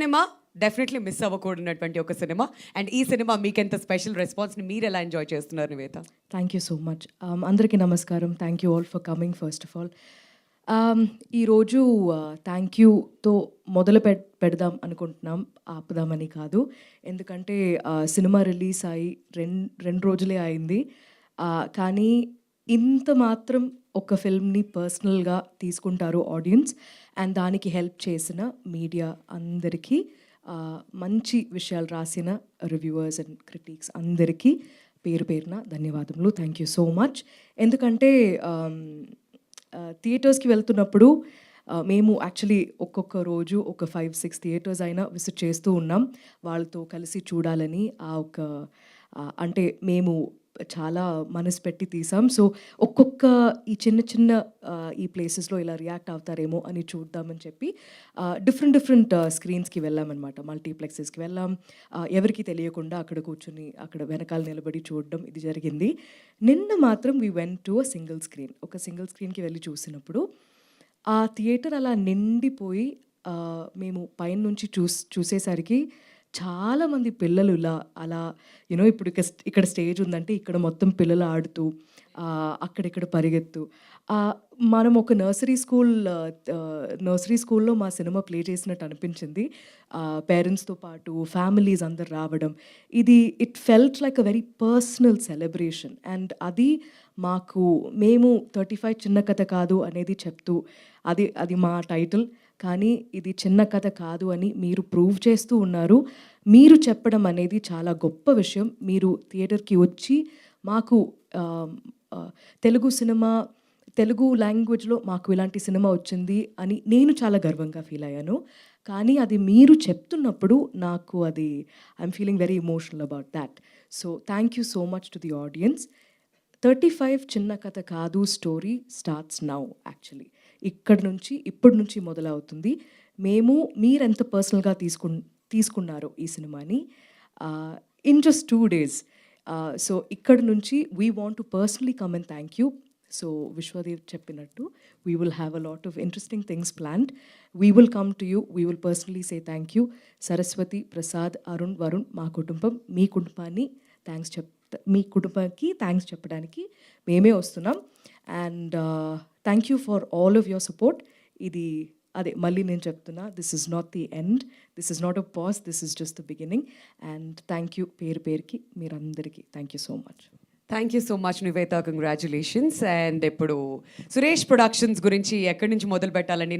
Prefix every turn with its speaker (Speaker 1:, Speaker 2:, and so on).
Speaker 1: Cinema definitely miss అవ్వకూడనటువంటి ఒక cinema. And ఈ cinema మీకెంత స్పెషల్ రెస్పాన్స్ని మీరు ఎలా ఎంజాయ్ చేస్తున్నారు Nivetha?
Speaker 2: Thank you so much. అందరికీ నమస్కారం. Thank you all for coming first of all. ఈరోజు థ్యాంక్ యూతో మొదలు పెడదాం అనుకుంటున్నాం, ఆపుదామని కాదు. ఎందుకంటే సినిమా రిలీజ్ అయ్యి రెండు రోజులే అయింది. కానీ ఇంత మాత్రం ఒక ఫిల్మ్ని పర్సనల్గా తీసుకుంటారు ఆడియన్స్. అండ్ దానికి హెల్ప్ చేసిన మీడియా అందరికీ, మంచి విషయాలు రాసిన రివ్యూవర్స్ అండ్ క్రిటిక్స్ అందరికీ పేరు పేరున ధన్యవాదములు. Thank you so much. ఎందుకంటే థియేటర్స్కి వెళ్తున్నప్పుడు మేము యాక్చువల్లీ ఒక్కొక్క రోజు ఒక 5-6 థియేటర్స్ అయినా విజిట్ చేస్తూ ఉన్నాం వాళ్ళతో కలిసి చూడాలని. అంటే మేము చాలా మనసు పెట్టి తీసాం. సో ఒక్కొక్క ఈ చిన్న ఈ ప్లేసెస్లో ఇలా రియాక్ట్ అవుతారేమో అని చూద్దామని చెప్పి డిఫరెంట్ స్క్రీన్స్కి వెళ్ళామన్నమాట. మల్టీప్లెక్సెస్కి వెళ్ళాం. ఎవరికి తెలియకుండా అక్కడ కూర్చుని అక్కడ వెనకాల నిలబడి చూడడం ఇది జరిగింది. నిన్న మాత్రం we went to single screen. ఒక సింగిల్ స్క్రీన్కి వెళ్ళి చూసినప్పుడు ఆ థియేటర్ అలా నిండిపోయి మేము పైన నుంచి చూసేసరికి చాలామంది పిల్లలు అలా ఇప్పుడు ఇక్కడ స్టేజ్ ఉందంటే ఇక్కడ మొత్తం పిల్లలు ఆడుతూ అక్కడిక్కడ పరిగెత్తు. మనం ఒక నర్సరీ స్కూల్లో మా సినిమా ప్లే చేసినట్టు అనిపించింది. పేరెంట్స్తో పాటు ఫ్యామిలీస్ అందరు రావడం, it felt like a very personal celebration. And అది మేము 35 చిన్న కథ కాదు అనేది చెప్తూ, అది మా టైటిల్. కానీ ఇది చిన్న కథ కాదు అని మీరు ప్రూవ్ చేస్తూ ఉన్నారు. మీరు చెప్పడం అనేది చాలా గొప్ప విషయం. మీరు థియేటర్కి వచ్చి మాకు తెలుగు లాంగ్వేజ్లో మాకు ఇలాంటి సినిమా వచ్చింది అని నేను చాలా గర్వంగా ఫీల్ అయ్యాను. కానీ అది మీరు చెప్తున్నప్పుడు నాకు I'm feeling very emotional about that. So thank you so much to the audience. 35 చిన్న కథ కాదు స్టోరీ స్టార్ట్స్ నౌ. యాక్చువల్లీ ఇప్పటి నుంచి మొదలవుతుంది. మీరెంత పర్సనల్గా తీసుకున్నారు ఈ సినిమాని ఇన్ జస్ట్ 2 days. సో ఇక్కడ నుంచి we want to personally come and thank you. So Vishwadev చెప్పినట్టు we will have a lot of interesting things planned. We will come to you. We will personally say thank you. Saraswati, Prasad, Arun, Varun, మా కుటుంబం, మీ కుటుంబానికి thanks చెప్పడానికి మేమే వస్తున్నాం. And thank you for all of your support. మళ్ళీ నేను చెప్తున్నా, this is not the end, this is not a pause, this is just the beginning. And thank you పేరుకి మీరందరికీ thank you so much.
Speaker 1: Thank you so much Nivetha, congratulations. And ఇప్పుడు Suresh productions గురించి ఎక్కడి నుంచి మొదలు పెట్టాలండి?